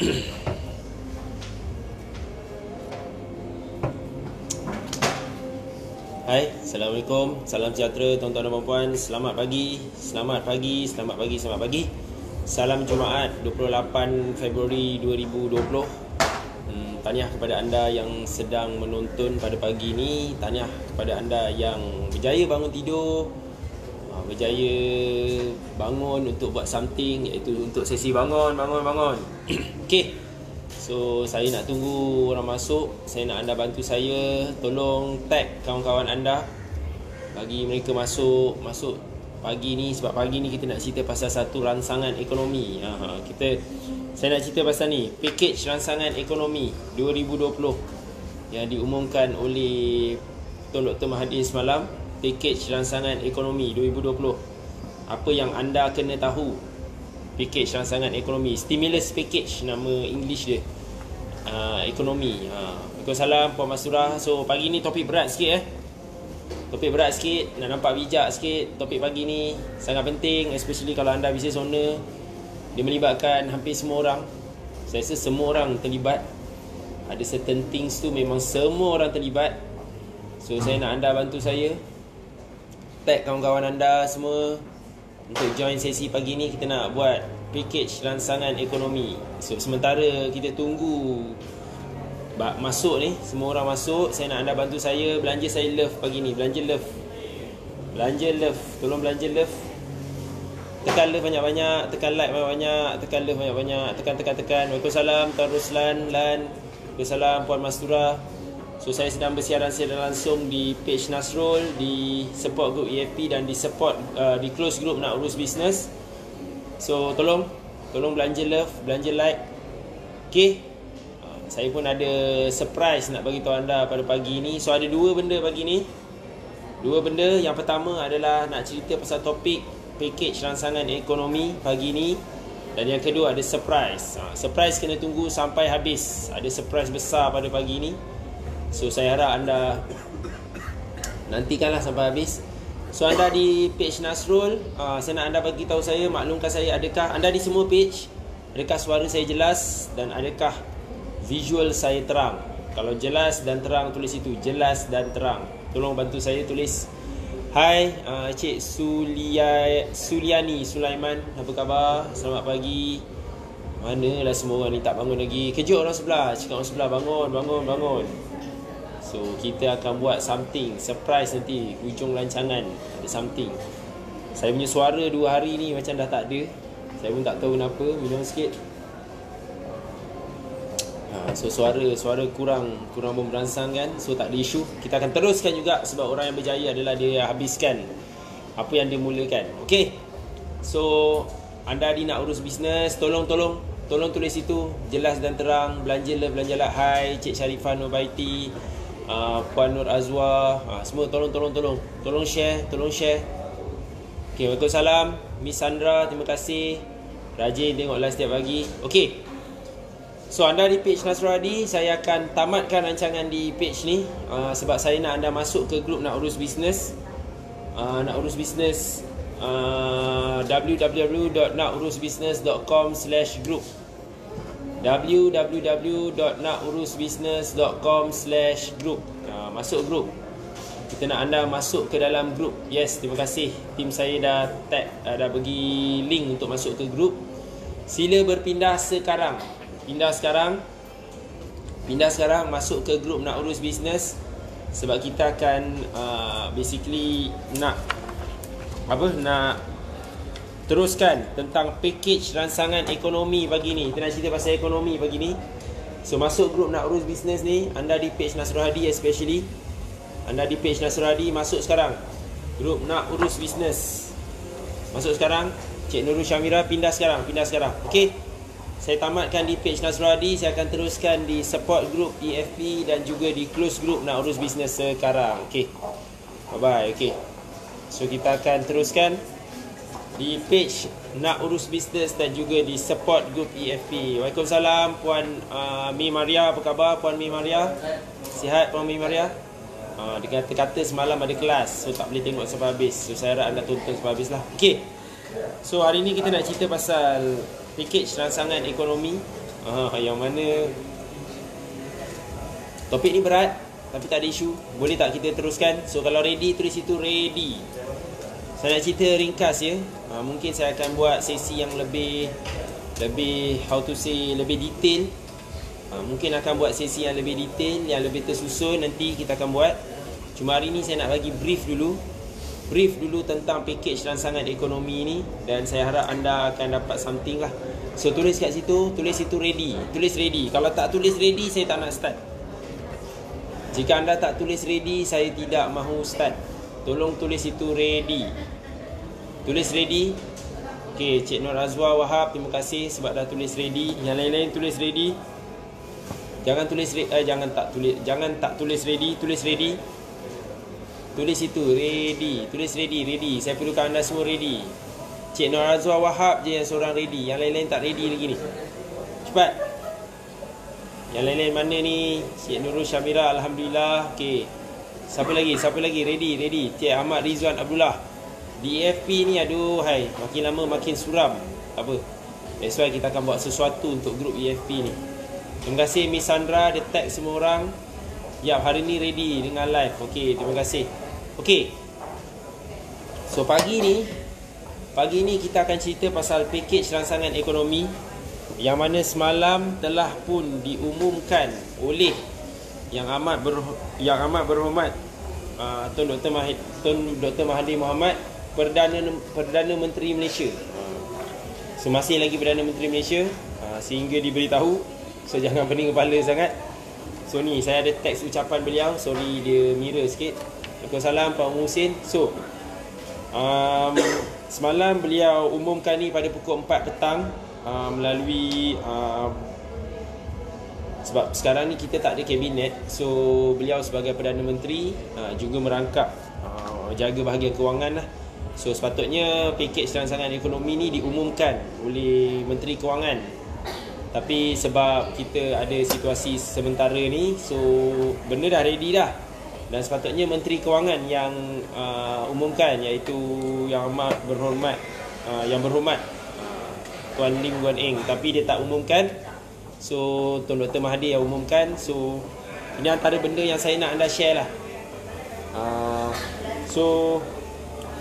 Hai, Assalamualaikum. Salam sejahtera tuan-tuan dan puan-puan. Selamat pagi. Selamat pagi. Selamat pagi. Selamat pagi. Salam Jumaat 28 Februari 2020. Tahniah kepada anda yang sedang menonton pada pagi ini. Tahniah kepada anda yang berjaya bangun tidur, berjaya bangun untuk buat something, iaitu untuk sesi bangun. Okey. So, saya nak tunggu orang masuk. Saya nak anda bantu saya. Tolong tag kawan-kawan anda, bagi mereka masuk pagi ni. Sebab pagi ni kita nak cerita pasal satu rangsangan ekonomi. Saya nak cerita pasal ni, pakej rangsangan ekonomi 2020 yang diumumkan oleh Tun Dr. Mahathir semalam. Pakej rangsangan ekonomi 2020. Apa yang anda kena tahu pakej rangsangan ekonomi, stimulus package nama English dia, ekonomi. Waalaikumsalam Puan Masturah. So pagi ni topik berat sikit Topik berat sikit, nak nampak bijak sikit. Topik pagi ni sangat penting, especially kalau anda business owner. Dia melibatkan hampir semua orang. Saya rasa semua orang terlibat. Ada certain things tu memang semua orang terlibat. So saya nak anda bantu saya, tag kawan-kawan anda semua untuk join sesi pagi ni. Kita nak buat pakej rangsangan ekonomi. So sementara kita tunggu masuk ni, semua orang masuk, saya nak anda bantu saya belanja saya love pagi ni. Belanja love. Tolong belanja love. Tekan love banyak-banyak, tekan like banyak-banyak, tekan love banyak-banyak, tekan. Waalaikumsalam Tuan Ruslan, Waalaikumsalam Puan Masturah. So saya sedang bersiaran secara langsung di page Nasrul, di support group EFP dan di support di close group Nak Urus Business. So tolong belanja love, belanja like. Okay, saya pun ada surprise nak bagi tahu anda pada pagi ni. So ada dua benda pagi ni. Dua benda. Yang pertama adalah nak cerita pasal topik pakej rangsangan ekonomi pagi ni. Dan yang kedua ada surprise. Surprise kena tunggu sampai habis. Ada surprise besar pada pagi ni. So saya harap anda nantikanlah sampai habis. So anda di page Nasrul, saya nak anda bagi tahu saya, maklumkan saya, adakah anda di semua page, adakah suara saya jelas dan adakah visual saya terang? Kalau jelas dan terang, tulis itu, jelas dan terang. Tolong bantu saya tulis. Hai, Cik Suliani Sulaiman, apa khabar? Selamat pagi. Manalah semua orang ni tak bangun lagi. Kejut orang sebelah, cakap orang sebelah bangun. So kita akan buat something surprise nanti hujung rancangan. Ada something. Saya punya suara 2 hari ni macam dah tak ada. Saya pun tak tahu kenapa. Minum sikit. So suara kurang memberansang kan. So tak ada isu. Kita akan teruskan juga, sebab orang yang berjaya adalah dia yang habiskan apa yang dia mulakan. Okay. So anda di Nak Urus Bisnes, tolong tulis itu jelas dan terang. Belanja lah. Hai Cik Sharifah Nubaiti, Puan Nur Azwa, semua tolong share. Okay, Waalaikumsalam Miss Sandra, terima kasih. Rajin tengok live setiap pagi. Okay, so anda di page Nasrul Hadi, saya akan tamatkan rancangan di page ni, sebab saya nak anda masuk ke grup Nak Urus Bisnes. Nak Urus Bisnes, www.nakurusbusiness.com/group, www.nakurusbusiness.com/group. Masuk grup. Kita nak anda masuk ke dalam grup. Yes, terima kasih. Tim saya dah tag, dah bagi link untuk masuk ke grup. Sila berpindah sekarang. Pindah sekarang masuk ke grup Nak Urus Bisnes. Sebab kita akan basically nak teruskan tentang pakej rangsangan ekonomi pagi ni. Kita nak cerita pasal ekonomi pagi ni. So masuk grup Nak Urus Bisnes ni, anda di page Nasrul Hadi especially. Anda di page Nasrul Hadi, masuk sekarang grup Nak Urus Bisnes. Masuk sekarang. Cik Nurul Syamira, pindah sekarang. Okay, saya tamatkan di page Nasrul Hadi. Saya akan teruskan di support group EFP dan juga di close group Nak Urus Bisnes sekarang. Okay, bye-bye. Okay, so kita akan teruskan di page Nak Urus Bisnes dan juga di support group EFP. Waalaikumsalam Puan Mi Maria, apa khabar Puan Mi Maria? Sihat Puan Mi Maria? Dia kata semalam ada kelas, so tak boleh tengok sampai habis. So saya harap anda tonton sampai habis lah. Okay, so hari ni kita nak cerita pasal pakej rangsangan ekonomi Yang mana topik ni berat tapi tak ada isu. Boleh tak kita teruskan? So kalau ready, tulis situ ready. Saya nak cerita ringkas ya. Mungkin saya akan buat sesi yang lebih how to say, lebih detail. Mungkin akan buat sesi yang lebih detail, yang lebih tersusun, nanti kita akan buat. Cuma hari ni saya nak bagi brief dulu tentang package rangsangan ekonomi ni, dan saya harap anda akan dapat something lah. So tulis kat situ, tulis situ ready. Tulis ready. Kalau tak tulis ready, saya tak nak start. Jika anda tak tulis ready, saya tidak mahu start. Tolong tulis itu ready. Tulis ready. Okey, Cik Nur Azwa Wahab, terima kasih sebab dah tulis ready. Yang lain-lain tulis ready. Jangan tak tulis ready, tulis ready. Tulis itu ready. Tulis ready. Saya perlukan anda semua ready. Cik Nur Azwa Wahab je yang seorang ready. Yang lain-lain tak ready lagi ni. Cepat. Yang lain-lain mana ni? Cik Nurul Syamira, alhamdulillah. Okey. Siapa lagi? Ready. Cik Ahmad Rizwan Abdullah. DFP ni aduh hai, makin lama makin suram. Tak apa. That's why kita akan buat sesuatu untuk grup EFP ni. Terima kasih Miss Sandra, dia tag semua orang. Ya, hari ni ready dengan live. Okey, terima kasih. Okey. So pagi ni kita akan cerita pasal package rangsangan ekonomi yang mana semalam telah pun diumumkan oleh yang amat berhormat Tun Dr. Mahathir Mohamad, Perdana Menteri Malaysia. So masih lagi Perdana Menteri Malaysia, sehingga diberitahu. So jangan pening kepala sangat. So ni saya ada teks ucapan beliau. Sorry dia mirror sikit. Waalaikumsalam Pak Muhsin. So semalam beliau umumkan ni pada pukul 4 petang melalui sebab sekarang ni kita tak ada kabinet. So beliau sebagai Perdana Menteri juga merangkap jaga bahagian kewangan lah. So sepatutnya package rangsangan ekonomi ni diumumkan oleh Menteri Kewangan, tapi sebab kita ada situasi sementara ni, so benda dah ready dah. Dan sepatutnya Menteri Kewangan yang umumkan, iaitu yang amat berhormat Tuan Lim Guan Eng, tapi dia tak umumkan. So Tuan Dr. Mahathir yang umumkan. So ini antara benda yang saya nak anda share lah. So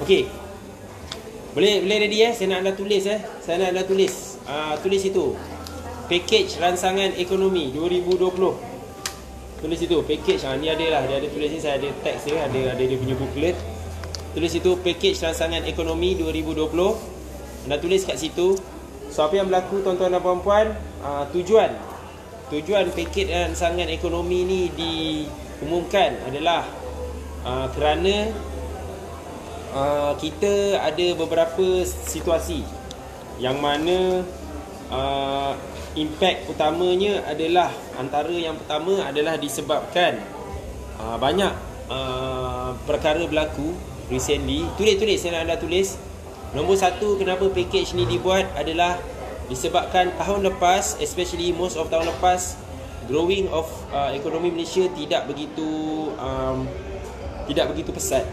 okey, boleh ready saya nak anda tulis tulis itu package rangsangan ekonomi 2020. Tulis itu package, ni ada lah, dia ada tulis ni, saya ada teks dia, ada dia punya booklet. Tulis itu package rangsangan ekonomi 2020. Anda tulis kat situ. So apa yang berlaku tuan-tuan dan puan-puan, tujuan paket rangsangan ekonomi ni diumumkan adalah kerana kita ada beberapa situasi yang mana impact utamanya adalah, antara yang pertama adalah disebabkan banyak perkara berlaku recently. Tulis saya nak anda tulis. Nombor satu, kenapa package ni dibuat adalah disebabkan tahun lepas, especially most of tahun lepas, growing of ekonomi Malaysia tidak begitu pesat,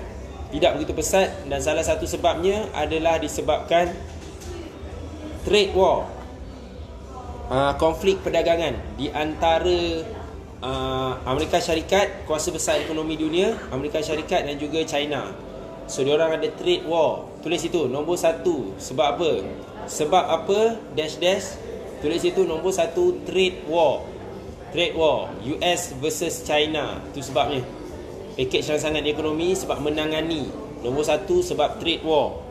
dan salah satu sebabnya adalah disebabkan trade war, konflik perdagangan di antara Amerika Syarikat, kuasa besar ekonomi dunia, Amerika Syarikat dan juga China. So diorang ada trade war. Tulis itu nombor satu. Sebab apa? Dash. Tulis itu nombor satu, trade war. US versus China. Itu sebabnya. Package rangsangan ekonomi sebab menangani. Nombor satu sebab trade war.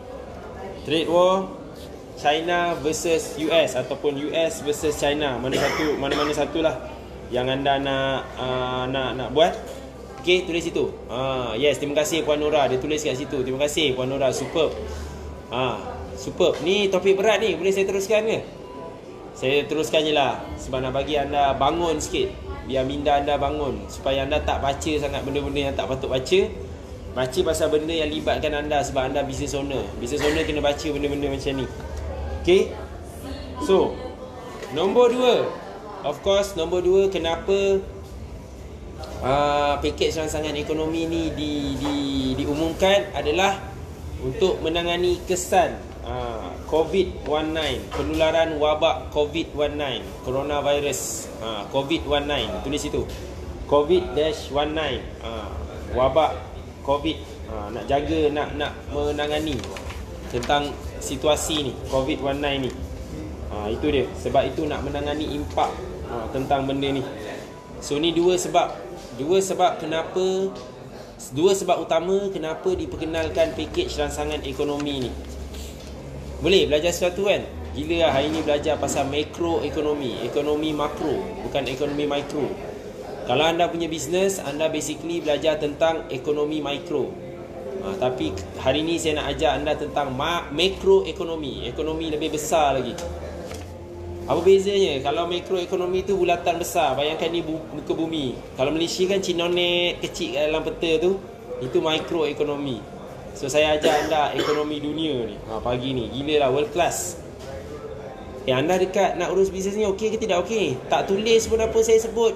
China versus US ataupun US versus China. Mana-mana satulah yang anda nak buat. Okey, tulis itu. Yes, terima kasih Puan Nora, dia tulis kat situ. Terima kasih Puan Nora, superb. Superb. Ni topik berat ni, boleh saya teruskan ke? Saya teruskan je lah, sebab nak bagi anda bangun sikit, biar minda anda bangun, supaya anda tak baca sangat benda-benda yang tak patut baca. Baca pasal benda yang libatkan anda, sebab anda business owner. Business owner kena baca benda-benda macam ni. Okey. So nombor 2, of course, nombor 2, kenapa package rangsangan ekonomi ni diumumkan adalah untuk menangani kesan COVID-19, penularan wabak COVID-19, coronavirus, COVID-19, tulis itu. COVID-19, wabak COVID, nak jaga, nak menangani tentang situasi ni, COVID-19 ni. Itu dia. Sebab itu nak menangani impak tentang benda ni. So ni dua sebab utama kenapa diperkenalkan pakej rangsangan ekonomi ni. Boleh belajar sesuatu kan? Gila lah hari ni belajar pasal makroekonomi, ekonomi makro, bukan ekonomi mikro. Kalau anda punya bisnes, anda basically belajar tentang ekonomi mikro. Tapi hari ni saya nak ajar anda tentang makroekonomi, ekonomi lebih besar lagi. Apa bezanya? Kalau makroekonomi tu bulatan besar, bayangkan ni muka bumi. Kalau Malaysia kan cinonet kecil kat dalam peta tu, itu makroekonomi. So saya ajar anda ekonomi dunia ni pagi ni. Gila lah, world class. Anda dekat nak urus bisnes ni okey ke tidak okey? Tak tulis pun apa saya sebut.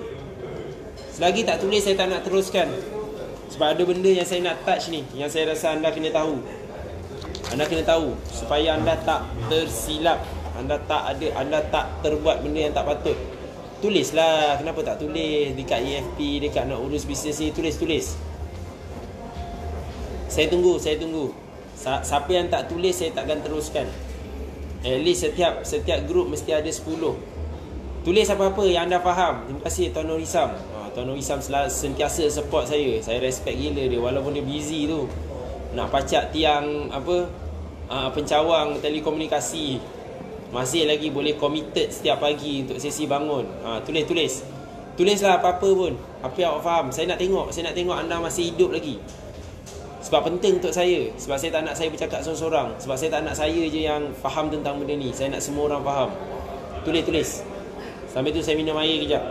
Selagi tak tulis saya tak nak teruskan. Sebab ada benda yang saya nak touch ni, yang saya rasa anda kena tahu. Anda kena tahu supaya anda tak tersilap, anda tak terbuat benda yang tak patut. Tulislah. Kenapa tak tulis dekat EFP, dekat nak urus bisnes ni? Tulis. Saya tunggu. Siapa yang tak tulis saya takkan teruskan. At least setiap grup mesti ada 10. Tulis apa-apa yang anda faham. Terima kasih Tuan Nur Hisam. Tuan Nur Hisam sentiasa support saya. Saya respect gila dia walaupun dia busy tu. Nak pacak tiang pencawang telekomunikasi. Masih lagi boleh committed setiap pagi untuk sesi bangun. Tulis. Tulislah apa-apa pun. Apa yang awak faham. Saya nak tengok anda masih hidup lagi. Sebab penting untuk saya. Sebab saya tak nak saya bercakap seorang-seorang. Sebab saya tak nak saya je yang faham tentang benda ni. Saya nak semua orang faham. Tulis. Sambil tu saya minum air kejap.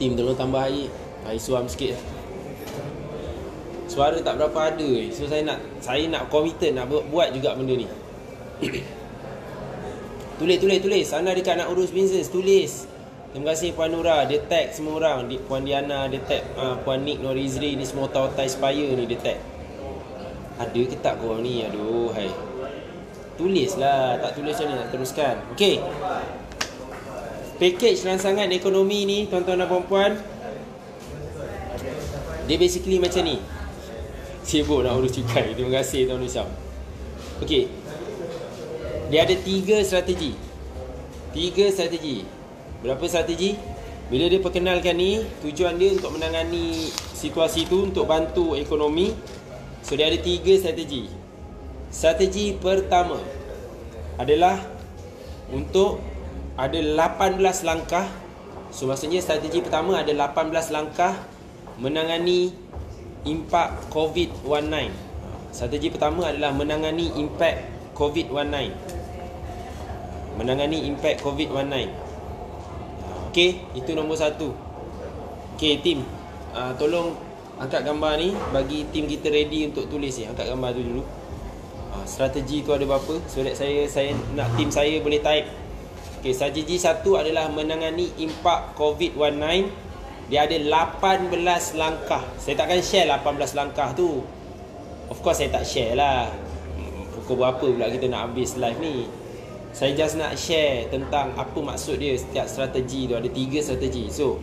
Tim tolong tambah air. Air suam sikit. Suara tak berapa ada. So saya nak committed nak buat juga benda ni. Tulis. Anda dekat nak urus bisnes, tulis. Terima kasih Puan Nura, dia tag semua orang. Puan Diana, dia tag Puan Nik Norizri, ni semua Tautai Spire ni dia tag. Ada ke tak korang ni? Aduh, hai. Tulislah, tak tulis macam ni nak teruskan. Okey. Pakej rangsangan ekonomi ni, tuan-tuan dan puan-puan, dia basically macam ni. Sibuk nak urus cukai. Terima kasih Tuan Nusam. Okey. Dia ada 3 strategi. Berapa strategi? Bila dia perkenalkan ni, tujuan dia untuk menangani situasi tu, untuk bantu ekonomi. So dia ada 3 strategi. Strategi pertama adalah untuk ada 18 langkah. So maksudnya strategi pertama ada 18 langkah menangani impak COVID-19. Strategi pertama adalah menangani impak COVID-19. Okey, itu nombor 1. Okey, tim, tolong angkat gambar ni. Bagi tim kita ready untuk tulis ni. Angkat gambar tu dulu. Strategi tu ada berapa? So that saya nak tim saya boleh type. Okey, strategi 1 adalah menangani impak COVID-19. Dia ada 18 langkah. Saya takkan share 18 langkah tu. Of course saya tak share lah. Pukul berapa pula kita nak habis live ni. Saya just nak share tentang apa maksud dia. Setiap strategi tu ada 3 strategi. So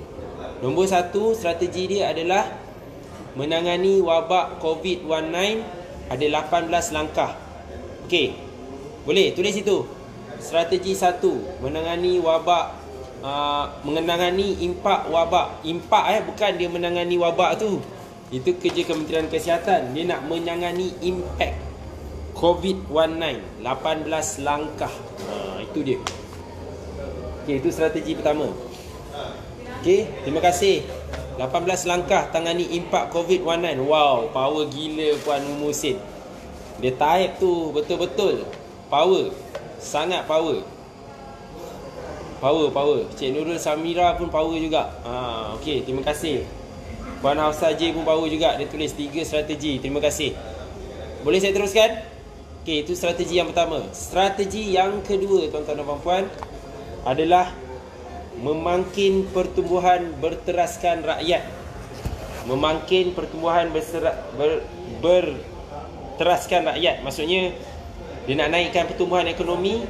nombor 1, strategi dia adalah menangani wabak COVID-19. Ada 18 langkah. Okey, boleh tulis itu. Strategi 1, menangani wabak, menangani impak wabak. Impak bukan dia menangani wabak tu. Itu kerja Kementerian Kesihatan. Dia nak menangani impact COVID-19. 18 langkah. Itu dia. Okey, itu strategi pertama. Okey, terima kasih. 18 langkah tangani impak COVID-19. Wow, power gila Puan Musin. Dia type tu betul-betul power. Sangat power. Power. Cik Nurul Samira pun power juga. Okey, terima kasih. Puan Hafsah J pun power juga. Dia tulis 3 strategi. Terima kasih. Boleh saya teruskan? Okey, itu strategi yang pertama. Strategi yang kedua, tuan-tuan dan puan-puan, adalah memangkin pertumbuhan berteraskan rakyat. Memangkin pertumbuhan berteraskan rakyat. Maksudnya dia nak naikkan pertumbuhan ekonomi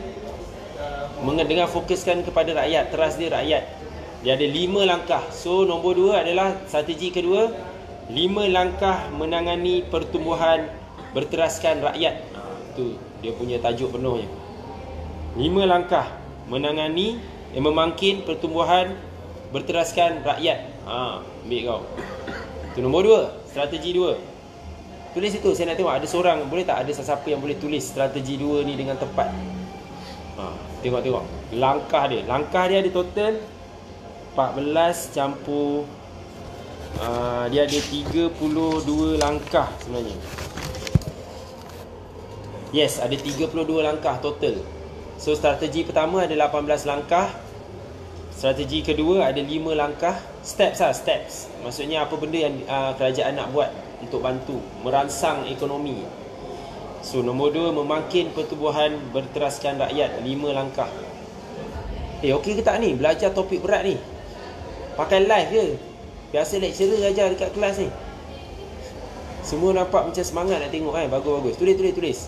dengan fokuskan kepada rakyat, teras dia rakyat. Dia ada 5 langkah. So nombor 2 adalah strategi kedua, 5 langkah menangani pertumbuhan berteraskan rakyat. Itu dia punya tajuk penuhnya. 5 langkah menangani memangkin pertumbuhan berteraskan rakyat. Ambil kau. Itu nombor 2, strategi 2. Tulis itu, saya nak tengok ada seorang, boleh tak ada sesiapa yang boleh tulis strategi 2 ni dengan tepat. Tengok langkah dia. Langkah dia ada total 14 campur dia ada 32 langkah sebenarnya. Yes, ada 32 langkah total. So strategi pertama ada 18 langkah. Strategi kedua ada 5 langkah. Steps. Maksudnya apa benda yang kerajaan nak buat untuk bantu merangsang ekonomi. So nombor 2, memangkin pertumbuhan berteraskan rakyat, 5 langkah. Okey ke tak ni? Belajar topik berat ni. Pakai live je. Biasa lecturer ajar dekat kelas ni. Semua nampak macam semangat nak tengok kan. Bagus. Tulis.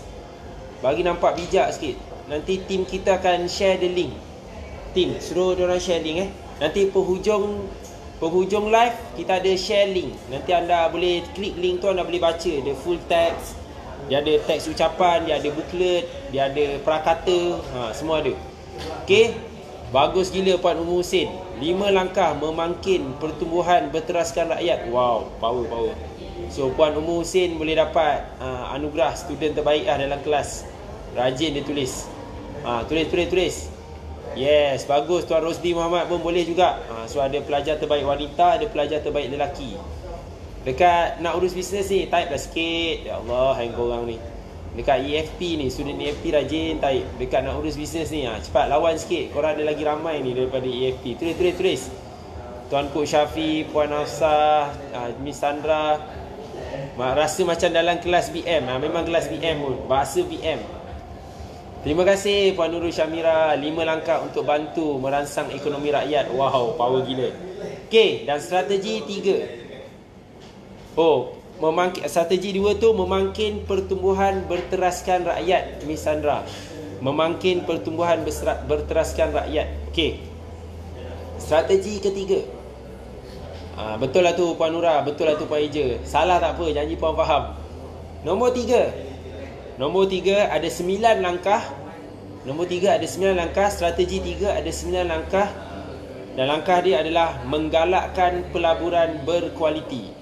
Bagi nampak bijak sikit. Nanti tim kita akan share the link. Tim, suruh diorang share link Nanti penghujung live kita ada share link. Nanti anda boleh klik link tu, anda boleh baca. Dia full text. Dia ada teks ucapan, dia ada booklet, dia ada prakata, semua ada. Okey. Bagus gila Puan Umu Hussein. 5 langkah memangkin pertumbuhan berteraskan rakyat. Wow, power. So Puan Umu Hussein boleh dapat anugerah student terbaik dalam kelas. Rajin dia tulis. Tulis. Yes, bagus. Tuan Rosdi Muhammad pun boleh juga. So ada pelajar terbaik wanita, ada pelajar terbaik lelaki. Dekat nak urus bisnes ni, type lah sikit. Ya Allah, hang korang ni. Dekat EFP ni, student EFP rajin type. Dekat nak urus bisnes ni, cepat lawan sikit. Korang ada lagi ramai ni daripada EFP. Tulis. Tuan Kok Syafi, Puan Hafsah, Miss Sandra. Rasa macam dalam kelas BM. Memang kelas BM pun. Bahasa BM. Terima kasih Puan Nurul Syamira. 5 langkah untuk bantu merangsang ekonomi rakyat. Wow, power gila. Okey, dan strategi 3. Strategi 2 tu memangkin pertumbuhan berteraskan rakyat, Miss Sandra. Memangkin pertumbuhan berteraskan rakyat. Okey. Strategi ketiga. Betul lah tu Puan Nura, betul lah tu Puan Eja. Salah tak apa, janji Puan faham. Nombor 3 ada 9 langkah. Strategi 3 ada 9 langkah. Dan langkah dia adalah menggalakkan pelaburan berkualiti.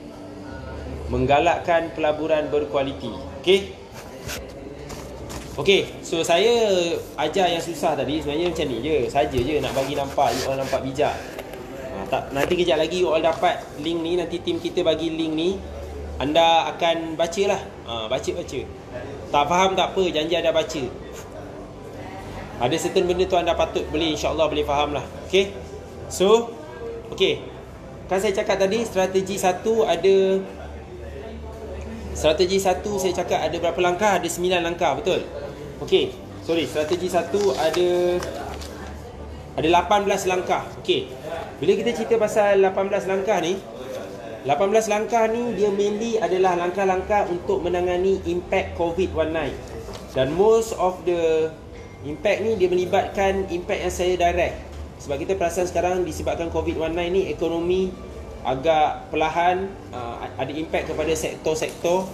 Okey, so saya ajar yang susah tadi. Sebenarnya macam ni je, saja je nak bagi nampak, you all nampak bijak. Nanti kejap lagi you all dapat link ni. Nanti tim kita bagi link ni. Anda akan bacalah. Baca. Tak faham tak apa, janji anda baca. Ada certain benda tu anda patut boleh, insyaAllah boleh faham lah. Okay. So kan saya cakap tadi strategi 1 saya cakap ada berapa langkah? Ada 9 langkah, betul? Okay. Strategi 1 ada 18 langkah. Okay. Bila kita cerita pasal 18 langkah ni, 18 langkah ni dia mainly adalah langkah-langkah untuk menangani impact COVID-19. Dan most of the impact ni dia melibatkan impact yang saya direct. Sebab kita perasan sekarang disebabkan COVID-19 ni ekonomi agak perlahan, ada impact kepada sektor-sektor.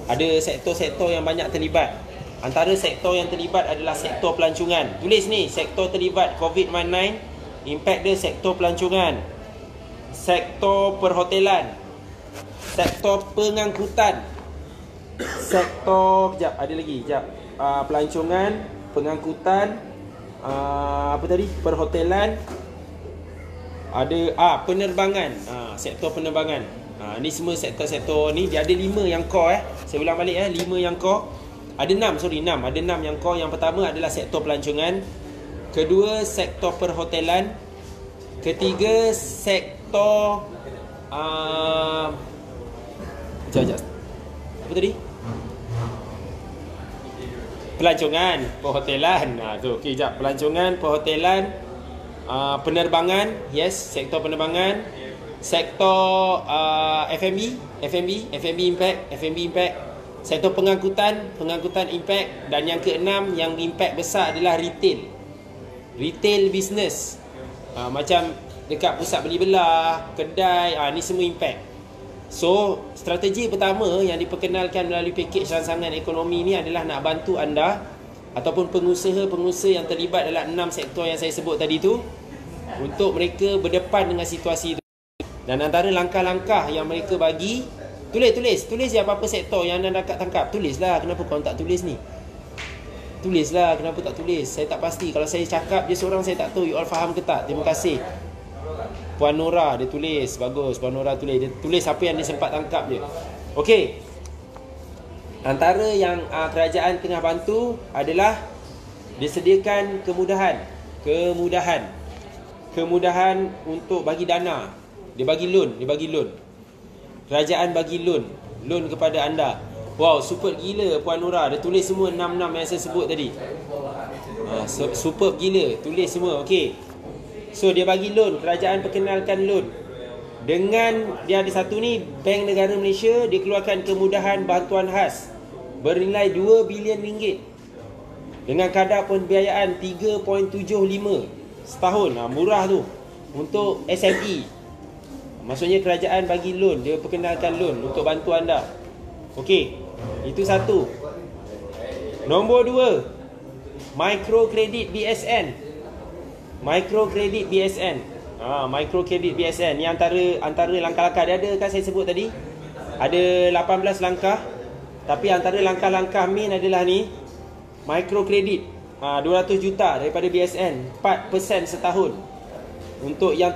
Ada sektor-sektor yang banyak terlibat. Antara sektor yang terlibat adalah sektor pelancongan. Tulis ni, sektor terlibat COVID-19, impact dia sektor pelancongan, sektor perhotelan, sektor pengangkutan, sektor pelancongan, pengangkutan, perhotelan, ada penerbangan, sektor penerbangan. Ni semua sektor-sektor ni dia ada 5 yang core. Saya ulang balik 5 yang core. Ada 6 yang core. Yang pertama adalah sektor pelancongan, kedua sektor perhotelan, ketiga sektor apa tadi? Pelancongan, perhotelan. Okey, pelancongan, perhotelan, penerbangan, yes, sektor penerbangan, sektor F&B impact, Sektor pengangkutan impact. Dan yang keenam, yang impact besar adalah retail business. Macam dekat pusat beli belah, kedai, ni semua impact. So, strategi pertama yang diperkenalkan melalui pakej rangsangan ekonomi ni adalah nak bantu anda ataupun pengusaha-pengusaha yang terlibat dalam 6 sektor yang saya sebut tadi tu, untuk mereka berdepan dengan situasi itu. Dan antara langkah-langkah yang mereka bagi, tulis je apa-apa sektor yang anda dapat tangkap. Tulislah, kenapa korang tak tulis ni? Tulislah, kenapa tak tulis? Saya tak pasti. Kalau saya cakap je seorang, saya tak tahu you all faham ke tak. Terima kasih. Puan Nora dia tulis. Bagus, Puan Nora tulis. Dia tulis apa yang dia sempat tangkap je. Okey. Antara yang kerajaan tengah bantu adalah disediakan kemudahan untuk bagi dana. Dia bagi loan. Kerajaan bagi loan kepada anda. Wow, super gila Puan Nora. Dia tulis semua 6 yang saya sebut tadi. Superb gila. Tulis semua. Okey. So dia bagi loan. Kerajaan perkenalkan loan. Dengan dia ada satu ni, Bank Negara Malaysia, dia keluarkan kemudahan bantuan khas bernilai 2 bilion ringgit dengan kadar pembiayaan 3.75 setahun. Murah tu untuk SME. Maksudnya kerajaan bagi loan. Dia perkenalkan loan untuk bantu anda. Okey, itu satu. Nombor 2, Microkredit BSN. Microkredit BSN ni antara langkah-langkah dia ada kan saya sebut tadi. Ada 18 langkah. Tapi antara langkah-langkah main adalah ni, microkredit 200 juta daripada BSN, 4% setahun untuk yang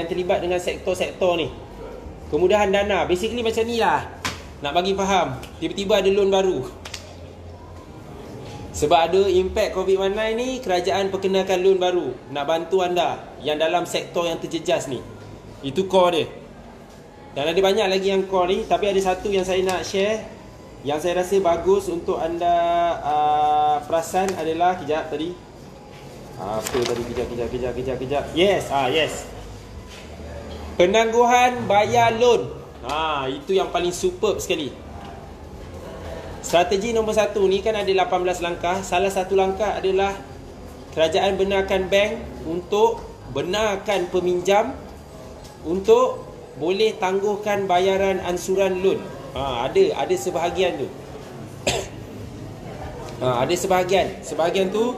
terlibat dengan sektor-sektor ni. Kemudahan dana. Basically macam ni lah. Nak bagi faham, tiba-tiba ada loan baru. Sebab ada impact COVID-19 ni, kerajaan perkenalkan loan baru nak bantu anda yang dalam sektor yang terjejas ni. Itu core dia. Dan ada banyak lagi yang core ni, tapi ada satu yang saya nak share, yang saya rasa bagus untuk anda perasan adalah, kejap tadi. Apa tadi? Kejap. Yes. Penangguhan bayar loan. Itu yang paling superb sekali. Strategi nombor 1 ni kan ada 18 langkah. Salah satu langkah adalah kerajaan benarkan bank untuk benarkan peminjam untuk boleh tangguhkan bayaran ansuran loan. Ada sebahagian tu. Ada sebahagian tu.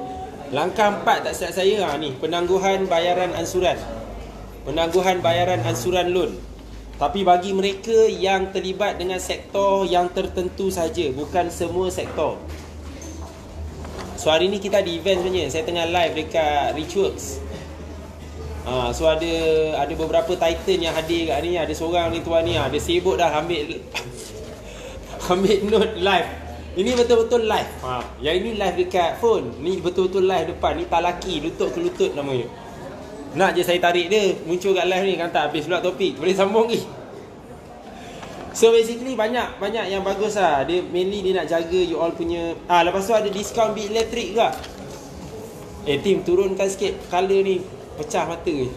Langkah 4 tak silap saya ni, penangguhan bayaran ansuran loan. Tapi bagi mereka yang terlibat dengan sektor yang tertentu saja, bukan semua sektor. So hari ni kita ada event sebenarnya. Saya tengah live dekat Richworks. So ada beberapa titan yang hadir kat ni. Ada seorang ni tuan ni, dia sibuk dah ambil note live. Ini betul-betul live. Yang ini live dekat phone. Ni betul-betul live depan. Ni talaki, lutut ke lutut namanya. Nak je saya tarik dia muncul kat live ni. Kan tak habis pula topik. Boleh sambung ni. So basically banyak yang bagus lah. Dia mainly dia nak jaga you all punya. Lepas tu ada diskaun bil elektrik juga. Tim turunkan sikit color ni, pecah mata ni.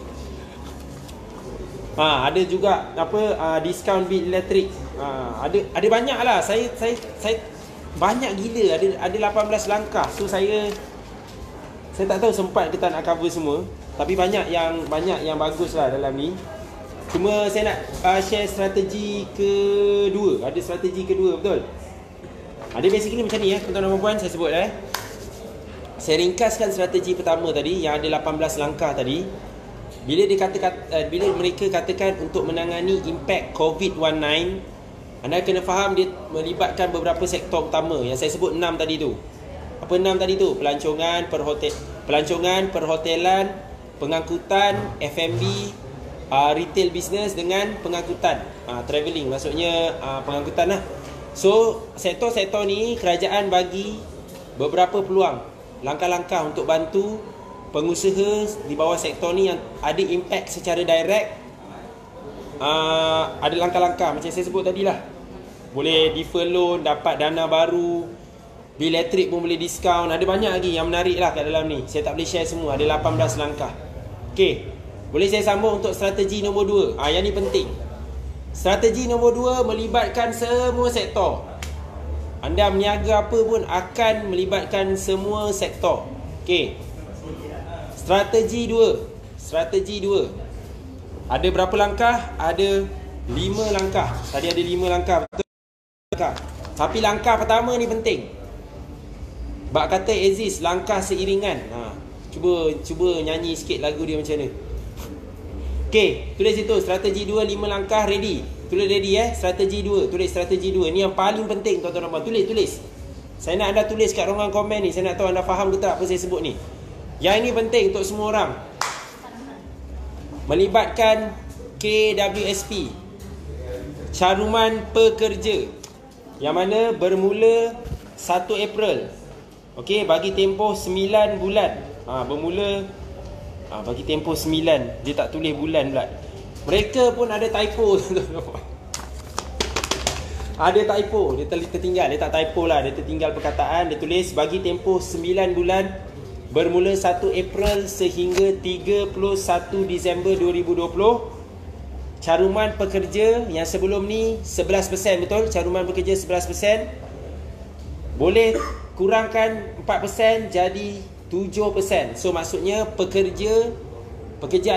Ada juga diskaun bil elektrik. Ada banyak lah. Saya banyak gila. Ada 18 langkah. So saya tak tahu sempat kita nak cover semua. Tapi banyak yang bagus lah dalam ni. Cuma saya nak share strategi kedua. Ada strategi kedua, betul? Dia basically macam ni tuan-tuan dan puan, saya sebut Saya ringkaskan strategi pertama tadi yang ada 18 langkah tadi. Bila mereka katakan untuk menangani impak COVID-19, anda kena faham dia melibatkan beberapa sektor utama yang saya sebut 6 tadi tu. Apa 6 tadi tu? Pelancongan, perhotelan, pengangkutan, F&B, retail business dengan pengangkutan, travelling, maksudnya pengangkutan lah. So sektor-sektor ni kerajaan bagi beberapa peluang, langkah-langkah untuk bantu pengusaha di bawah sektor ni yang ada impact secara direct. Ada langkah-langkah macam saya sebut tadi lah. Boleh defer loan, dapat dana baru, bil elektrik pun boleh diskaun. Ada banyak lagi yang menarik lah kat dalam ni. Saya tak boleh share semua. Ada 18 langkah. Okay, boleh saya sambung untuk strategi nombor 2. Yang ni penting. Strategi nombor 2 melibatkan semua sektor. Anda meniaga apa pun akan melibatkan semua sektor. Okey. Strategi 2. Ada berapa langkah? Ada 5 langkah. Tadi ada 5 langkah. Betul. Tapi langkah pertama ni penting. Bak kata Aziz, langkah seiringan. Cuba nyanyi sikit lagu dia macam mana. Okey, tulis itu strategi 2 5 langkah ready. Tulis ready strategi 2. Tulis strategi 2. Ni yang paling penting tuan-tuan dan puan. Tulis. Saya nak anda tulis kat ruangan komen ni. Saya nak tahu anda faham ke tak apa saya sebut ni. Yang ini penting untuk semua orang. Melibatkan KWSP, Caruman Pekerja, yang mana bermula 1 April. Okey, bagi tempoh 9 bulan. Bermula bagi tempoh 9. Dia tak tulis bulan pula. Mereka pun ada typo. Ada typo. Dia tertinggal. Dia tak typo lah. Dia tertinggal perkataan. Dia tulis bagi tempoh 9 bulan bermula 1 April sehingga 31 Disember 2020. Caruman pekerja yang sebelum ni 11%, betul? Caruman pekerja 11%. Boleh kurangkan 4% jadi 7%. So maksudnya pekerja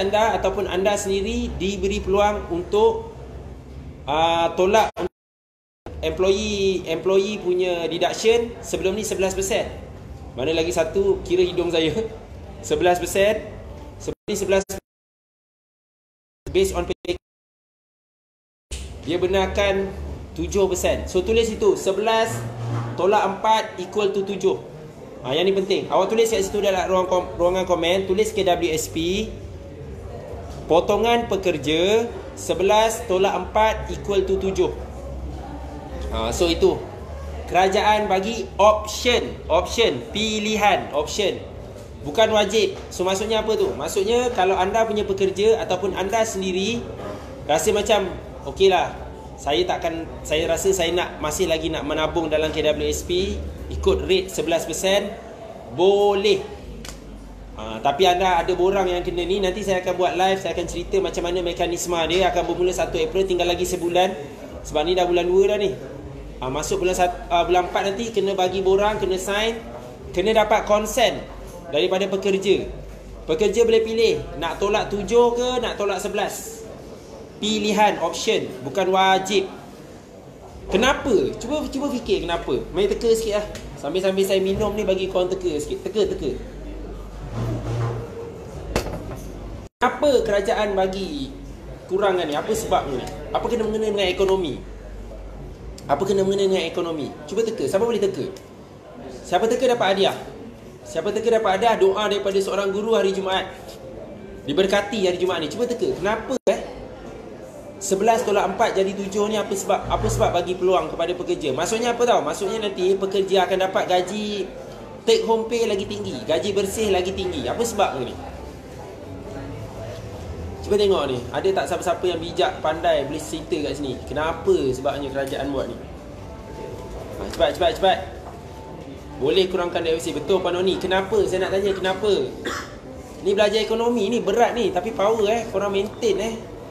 anda ataupun anda sendiri diberi peluang untuk tolak employee punya deduction. Sebelum ni 11%. Mana lagi satu kira hidung saya. 11%. Sebelum ni 11% based on pay. Dia benarkan 7%. So tulis itu 11 tolak 4 equal to 7. Yang ni penting. Awak tulis kat situ dalam ruangan komen. Tulis KWSP, potongan pekerja 11 tolak 4 equal to 7. So itu kerajaan bagi option, pilihan, option, bukan wajib. So maksudnya apa tu? Maksudnya kalau anda punya pekerja ataupun anda sendiri rasa macam okey lah, saya rasa saya masih lagi nak menabung dalam KWSP ikut rate 11%, boleh. Tapi anda ada borang yang kena ni, nanti saya akan buat live. Saya akan cerita macam mana mekanisme dia. Akan bermula 1 April, tinggal lagi sebulan. Sebab ni dah bulan 2 dah ni. Masuk bulan 4 nanti kena bagi borang, kena sign, kena dapat consent daripada pekerja. Pekerja boleh pilih nak tolak 7 ke nak tolak 11. Pilihan, option, bukan wajib. Kenapa? Cuba fikir kenapa. Main teka sikit lah. Sambil-sambil saya minum ni bagi korang teka sikit. Teka. Kenapa kerajaan bagi kurangan ni? Apa sebabnya? Apa kena mengena dengan ekonomi? Cuba teka. Siapa boleh teka? Siapa teka dapat hadiah? Doa daripada seorang guru hari Jumaat. Diberkati hari Jumaat ni. Cuba teka. Kenapa 11 tolak 4 jadi 7 ni apa sebab bagi peluang kepada pekerja? Maksudnya apa tahu? Maksudnya nanti pekerja akan dapat gaji take home pay lagi tinggi, gaji bersih lagi tinggi. Apa sebab ni? Cuba tengok ni. Ada tak siapa-siapa yang bijak, pandai boleh cerita kat sini? Kenapa sebabnya kerajaan buat ni? Cepat. Boleh kurangkan defisit. Betul Pak Noni. Kenapa? Saya nak tanya kenapa? Ni belajar ekonomi ni berat ni. Tapi power korang maintain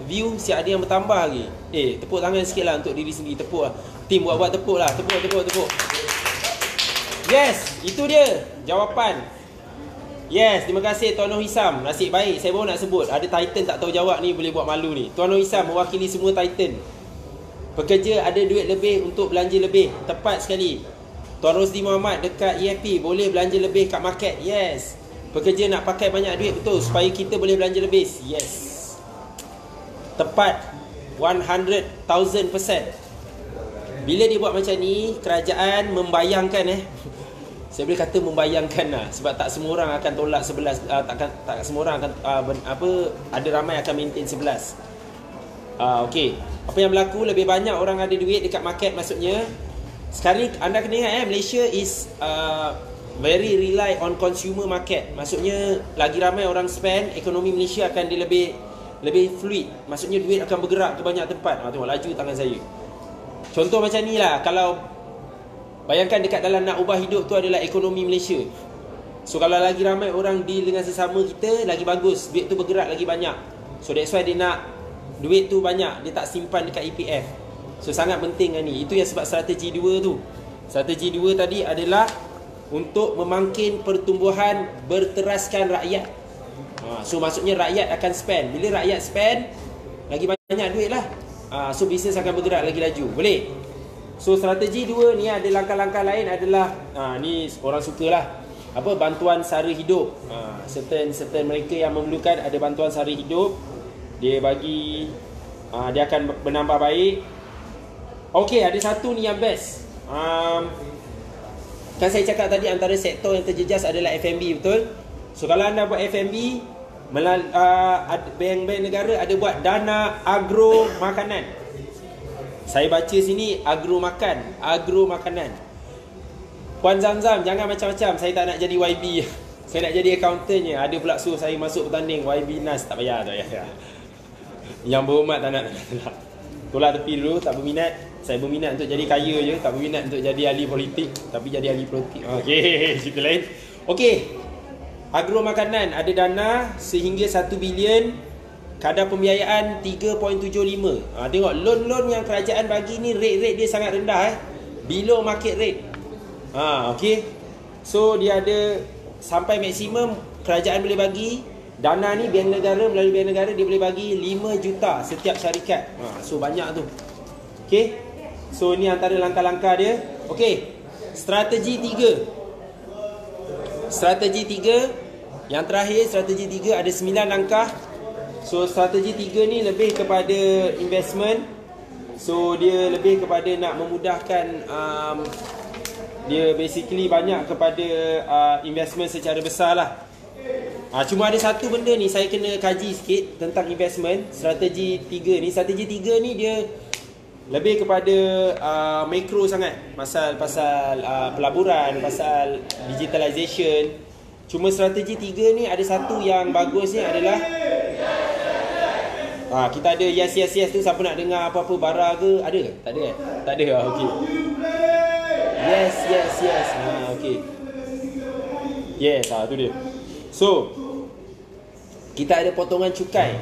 view siap ada yang bertambah lagi. Tepuk tangan sikit lah untuk diri sendiri. Tepuk lah. Team buat tepuk lah. Tepuk. Yes, itu dia jawapan. Yes, terima kasih Tuan Noh Hisam. Nasib baik, saya baru nak sebut. Ada Titan tak tahu jawab ni, boleh buat malu ni. Tuan Noh Hisam mewakili semua Titan. Pekerja ada duit lebih untuk belanja lebih. Tepat sekali. Tuan Rosdi Muhammad dekat EFP, boleh belanja lebih kat market. Yes. Pekerja nak pakai banyak duit, betul, supaya kita boleh belanja lebih. Yes. Tepat 100,000%. Bila dia buat macam ni, kerajaan membayangkan saya boleh kata membayangkan lah. Sebab tak semua orang akan tolak 11. Tak semua orang akan ada ramai akan maintain 11. Okey. Apa yang berlaku, lebih banyak orang ada duit dekat market. Maksudnya sekarang anda kena ingat Malaysia is very rely on consumer market. Maksudnya lagi ramai orang spend, ekonomi Malaysia akan dia lebih fluid. Maksudnya duit akan bergerak ke banyak tempat. Tengok laju tangan saya. Contoh macam ni lah. Kalau bayangkan dekat dalam nak ubah hidup tu adalah ekonomi Malaysia. So kalau lagi ramai orang deal dengan sesama kita, lagi bagus. Duit tu bergerak lagi banyak. So that's why dia nak duit tu banyak. Dia tak simpan dekat EPF. So sangat penting kan ni. Itu yang sebab strategi 2 tu. Strategi 2 tadi adalah untuk memangkin pertumbuhan berteraskan rakyat. So maksudnya rakyat akan spend. Bila rakyat spend, lagi banyak duit lah. So bisnes akan bergerak lagi laju. Boleh? So strategi 2 ni ada langkah-langkah lain adalah ni orang sukalah. Apa, bantuan sara hidup. Certain mereka yang memerlukan ada bantuan sara hidup. Dia bagi dia akan menambah baik. Okey, ada satu ni yang best. Kan saya cakap tadi antara sektor yang terjejas adalah F&B, betul? So kalau anda buat F&B, bank-bank negara ada buat dana agro makanan. Saya baca sini agro makanan. Puan Zamzam, jangan macam-macam. Saya tak nak jadi YB. Saya nak jadi accountant je. Ada pula suruh saya masuk bertanding YB Nas. Tak payah. Yang berhormat tak nak. Tolak tepi dulu, tak berminat. Saya berminat untuk jadi kaya je, tak berminat untuk jadi ahli politik. Tapi jadi ahli politik. Okey, cerita lain. Okey, agro makanan ada dana sehingga 1 bilion. Kadar pembiayaan 3.75. Tengok loan-loan yang kerajaan bagi ni, rate dia sangat rendah. Below market rate. Okey. So dia ada sampai maksimum kerajaan boleh bagi dana ni, bank negara, melalui bank negara dia boleh bagi 5 juta setiap syarikat. So banyak tu. Okey. So ni antara langkah-langkah dia. Okey. Strategi 3. Yang terakhir, strategi 3 ada 9 langkah. So strategi 3 ni lebih kepada investment. So dia lebih kepada nak memudahkan dia basically banyak kepada investment secara besar lah. Cuma ada satu benda ni saya kena kaji sikit tentang investment. Strategi 3 ni, dia lebih kepada makro sangat. Pasal pelaburan, pasal digitalization. Cuma strategi 3 ni ada satu yang bagusnya adalah kita ada yes tu. Siapa nak dengar apa-apa bara ke? Ada ke? Tak ada kan? Tak ada. Okey. Yes. Okey. Yes, tu dia. So kita ada potongan cukai.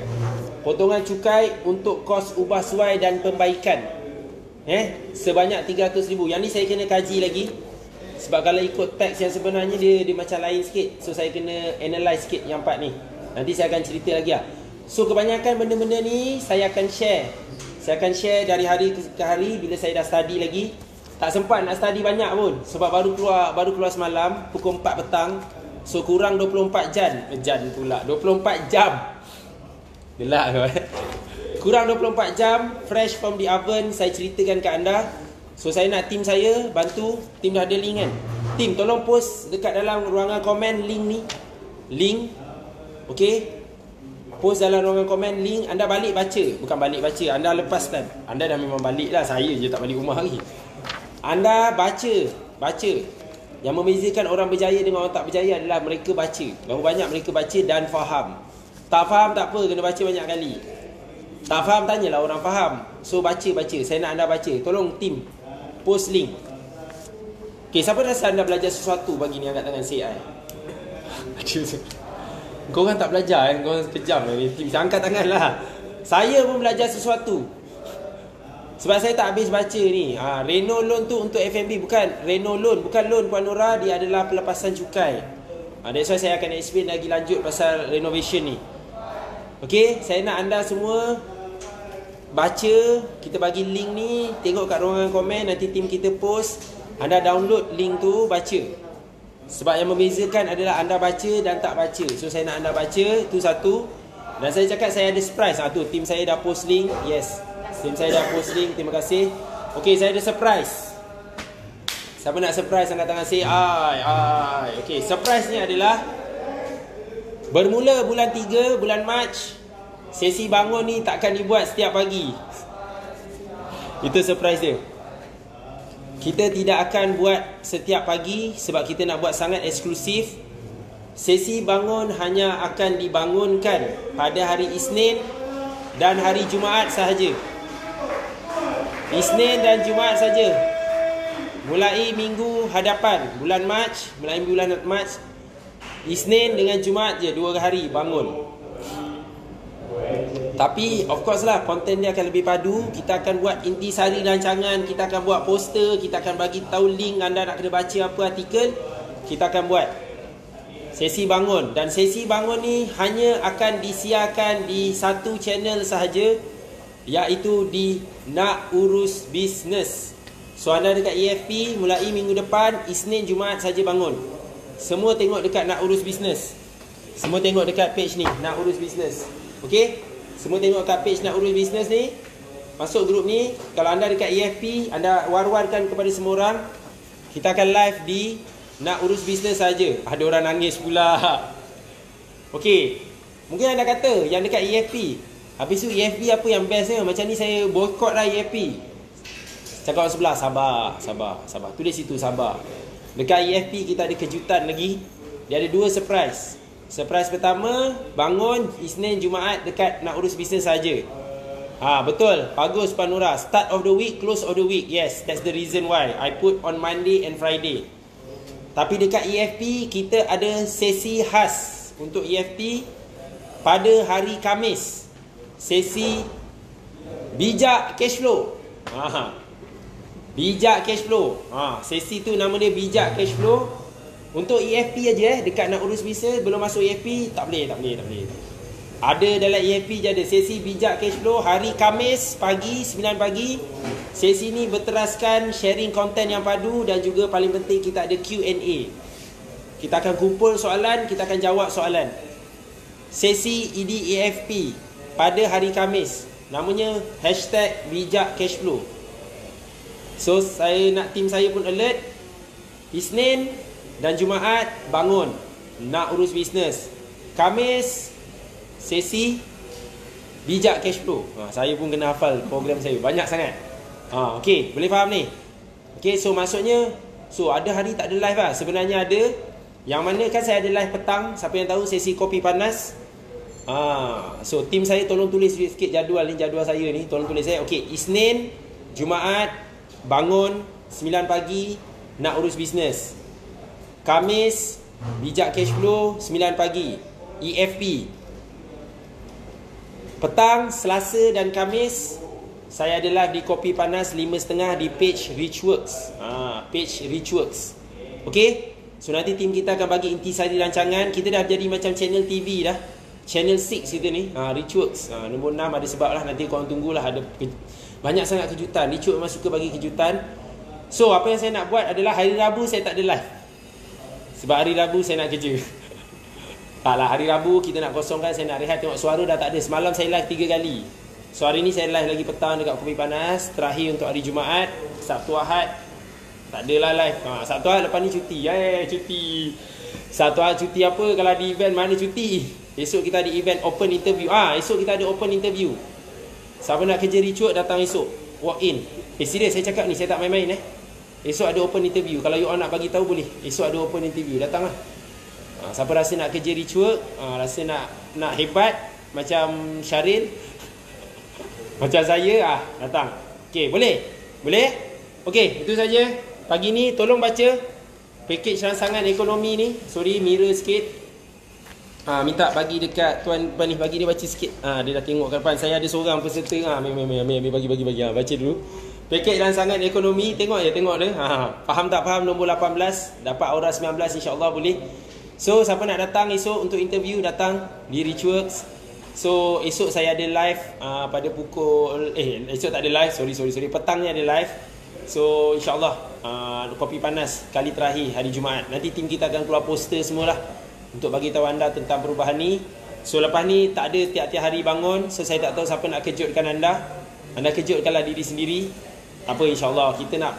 Potongan cukai untuk kos ubah suai dan pembaikan. Sebanyak 300,000. Yang ni saya kena kaji lagi. Sebab kalau ikut teks yang sebenarnya dia macam lain sikit. So saya kena analyse sikit yang part ni. Nanti saya akan cerita lagi lah. So kebanyakan benda-benda ni saya akan share. Saya akan share dari hari ke hari bila saya dah study lagi. Tak sempat nak study banyak pun. Sebab baru keluar semalam pukul 4 petang. So kurang 24 jam pula 24 jam. Gelak ke? Kurang 24 jam fresh from the oven saya ceritakan ke anda. So saya nak tim saya bantu. Tim dah ada link kan? Tim tolong post dekat dalam ruangan komen link ni. Link. Okey. Post dalam ruangan komen link. Anda balik baca. Bukan balik baca, anda lepaskan. Anda dah memang balik lah. Saya je tak balik rumah lagi. Anda baca. Yang membezakan orang berjaya dengan orang tak berjaya adalah mereka baca. Berapa banyak mereka baca dan faham. Tak faham tak apa, kena baca banyak kali. Tak faham, tanyalah orang faham. So baca. Saya nak anda baca. Tolong tim post link. Okay, siapa rasa anda belajar sesuatu pagi ni? Angkat tangan, say I. Korang tak belajar kan? Korang kejam ni. Tim, angkat tangan lah. Saya pun belajar sesuatu. Sebab saya tak habis baca ni. Reno loan tu untuk F&B. Bukan Reno loan, bukan loan Puan Nora. Dia adalah pelepasan cukai. That's why saya akan explain lagi lanjut pasal renovation ni. Okay, saya nak anda semua baca. Kita bagi link ni. Tengok kat ruangan komen. Nanti tim kita post. Anda download link tu, baca. Sebab yang membezakan adalah anda baca dan tak baca. So saya nak anda baca. Tu satu. Dan saya cakap saya ada surprise. Tu tim saya dah post link. Yes, tim saya dah post link. Terima kasih. Okay, saya ada surprise. Siapa nak surprise angkat tangan saya? Okay, surprise ni adalah bermula bulan 3, bulan Mac, sesi bangun ni takkan dibuat setiap pagi. Itu surprise dia. Kita tidak akan buat setiap pagi sebab kita nak buat sangat eksklusif. Sesi bangun hanya akan dibangunkan pada hari Isnin dan hari Jumaat sahaja. Isnin dan Jumaat saja. Mulai minggu hadapan bulan Mac, Isnin dengan Jumaat je 2 hari bangun. Tapi of course lah, konten dia akan lebih padu. Kita akan buat intisari rancangan, kita akan buat poster, kita akan bagi tahu link anda nak kena baca apa artikel. Kita akan buat sesi bangun. Dan sesi bangun ni hanya akan disiarkan di satu channel sahaja, iaitu di Nak Urus Bisnes. So anda dekat EFP mulai minggu depan, Isnin Jumaat saja bangun. Semua tengok dekat Nak Urus Bisnes. Semua tengok dekat page ni, Nak Urus Bisnes. Okey? Semua tengok kat page Nak Urus Bisnes ni. Masuk grup ni. Kalau anda dekat EFP, anda war-warkan kepada semua orang. Kita akan live di Nak Urus Bisnes saja. Ada orang nangis pula. Okey. Mungkin anda kata yang dekat EFP, habis tu EFP apa yang bestnya? Macam ni saya boycott lah EFP. Cakap orang sebelah, sabar. Tulis situ, sabar. Dekat EFP kita ada kejutan lagi. Dia ada 2 surprise. Surprise pertama, bangun Isnin Jumaat dekat Nak Urus Bisnes saja. Betul. Bagus Puan Nora. Start of the week, close of the week. Yes, that's the reason why I put on Monday and Friday. Tapi dekat EFP kita ada sesi khas untuk EFP pada hari Khamis. Sesi bijak cash flow. Bijak cash flow. Sesi tu nama dia bijak cash flow. Untuk EFP aja dekat Nak Urus Bisnes. Belum masuk EFP, tak boleh. Ada dalam EFP je ada sesi bijak cash flow hari Khamis pagi 9 pagi. Sesi ni berteraskan sharing konten yang padu dan juga paling penting kita ada Q&A. Kita akan kumpul soalan, kita akan jawab soalan. Sesi EDEFP pada hari Khamis. Namanya #bijak cash flow. So saya nak tim saya pun alert. Isnin dan Jumaat bangun Nak Urus Bisnes. Khamis sesi bijak cash flow. Saya pun kena hafal program saya. Banyak sangat. Okey, boleh faham ni? Okey, so maksudnya ada hari tak ada live lah. Sebenarnya ada. Yang mana kan saya ada live petang. Siapa yang tahu sesi kopi panas. So tim saya tolong tulis sikit jadual ni, jadual saya ni. Tolong tulis saya. Okey, Isnin, Jumaat bangun 9 pagi Nak Urus Bisnes. Khamis bijak cash flow 9 pagi EFP. Petang Selasa dan Khamis saya ada live di Kopi Panas 5.30 di page Richworks. Page Richworks. Okey. So nanti tim kita akan bagi intisari rancangan. Kita dah jadi macam channel TV dah. Channel 6 kita ni. Richworks. Nombor 6 ada sebab lah. Nanti korang tunggulah. Ada banyak sangat kejutan. Richworks memang suka bagi kejutan. So apa yang saya nak buat adalah hari Rabu saya tak ada live. Sebab hari Rabu saya nak kerja. Taklah, hari Rabu kita nak kosongkan. Saya nak rehat, tengok suara dah tak ada. Semalam saya live 3 kali. So hari ni saya live lagi petang dekat Kopi Panas. Terakhir untuk hari Jumaat. Sabtu Ahad tak adalah live. Sabtu Ahad lepas ni cuti. Cuti. Sabtu Ahad cuti apa? Kalau di event mana cuti? Esok kita ada event open interview. Esok kita ada open interview. Siapa nak kerja Richworks datang esok. Walk in. Serius saya cakap ni, saya tak main-main Esok ada open interview. Kalau you all nak bagi tahu boleh. Esok ada open interview. Datanglah. Siapa rasa nak kerja Richworks, rasa nak hebat macam Syaril, macam saya, datang. Okey, boleh? Boleh? Okey, itu saja. Pagi ni tolong baca pakej rangsangan ekonomi ni. Sorry, mirror sikit. Minta bagi dekat tuan ni, bagi dia baca sikit. Dia dah tengok ke depan. Saya ada seorang peserta. Bagi. Baca dulu. Pakej rangsangan ekonomi, tengok dia. Faham tak faham nombor 18, dapat aura 19, insya-Allah boleh. So siapa nak datang esok untuk interview, datang di Richworks. So esok saya ada live pada pukul esok tak ada live, sorry. Petang ni ada live. So insya-Allah Kopi Panas kali terakhir hari Jumaat. Nanti tim kita akan keluar poster semualah untuk bagi tahu anda tentang perubahan ni. So lepas ni tak ada tiap-tiap hari bangun. So saya tak tahu siapa nak kejutkan anda. Anda kejutkanlah diri sendiri. Apa, insya-Allah kita nak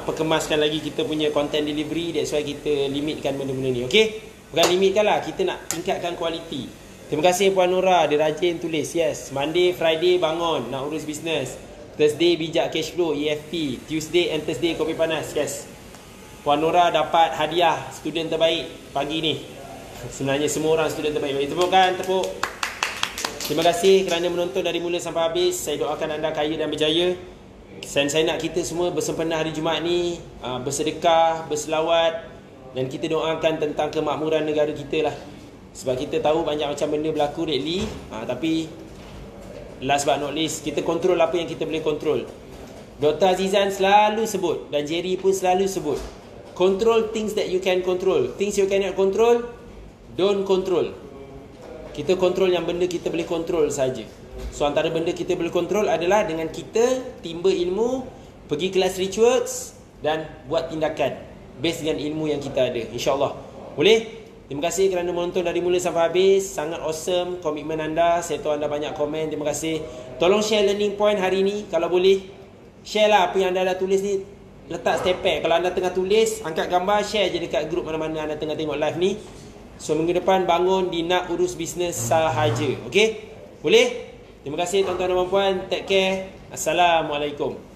perkemaskan lagi kita punya content delivery. That's why kita limitkan benda-benda ni. Okey? Bukan limitkan lah, kita nak tingkatkan kualiti. Terima kasih Puan Nora, dia rajin tulis. Yes, Monday, Friday bangun Nak Urus Bisnes. Thursday bijak cash flow EFP. Tuesday and Thursday Kopi Panas. Yes, Puan Nora dapat hadiah student terbaik pagi ni. Sebenarnya semua orang student terbaik. Tepuk. Terima kasih kerana menonton dari mula sampai habis. Saya doakan anda kaya dan berjaya. Dan saya nak kita semua bersempena hari Jumaat ni, bersedekah, berselawat, dan kita doakan tentang kemakmuran negara kita lah. Sebab kita tahu banyak macam benda berlaku lately, tapi last but not least, kita kontrol apa yang kita boleh kontrol. Dr. Azizan selalu sebut, dan Jerry pun selalu sebut, control things that you can control. Things you cannot control, don't control. Kita kontrol yang benda kita boleh kontrol saja. So antara benda kita boleh kontrol adalah dengan kita timba ilmu, pergi kelas Richworks dan buat tindakan based dengan ilmu yang kita ada, InsyaAllah. Boleh? Terima kasih kerana menonton dari mula sampai habis. Sangat awesome komitmen anda. Saya tahu anda banyak komen. Terima kasih. Tolong share learning point hari ni. Kalau boleh, share lah apa yang anda dah tulis ni. Letak stepek. Kalau anda tengah tulis, angkat gambar, share je dekat grup mana-mana anda tengah tengok live ni. So minggu depan bangun di Nak Urus Bisnes sahaja. Okay? Boleh? Terima kasih tuan-tuan dan puan-puan. Take care. Assalamualaikum.